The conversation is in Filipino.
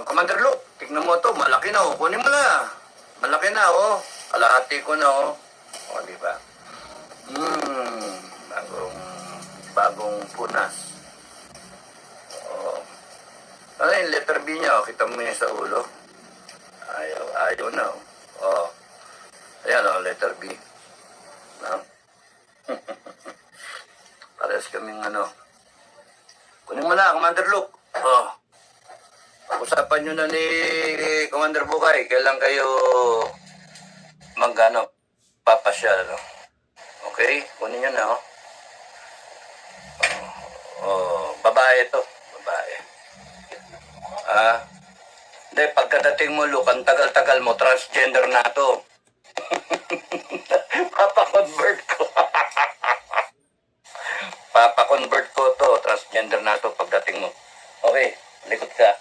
Commander Luke, tignan mo to, malaki na oh. Kunin mo na. Malaki na oh. Kalahati ko na oh. O, di ba? Bagong punas. Oh. Ano yung letter B niya oh? Kita mo yun sa ulo. Ayaw na oh. Oh. Ayan oh, letter B. No? Parehas kaming ano. Kunin mo na, Commander Luke. Oh. Pag-usapan nyo na ni Commander Bukay, kailan kayo papasyal, no? Okay? Kunin nyo na, oh. Babae to. Babae. Hindi, pagkadating mo, Luke, ang tagal-tagal mo, transgender na to. Papa-convert ko. Papa-convert ko to, transgender na to pagdating mo. Okay, likod ka.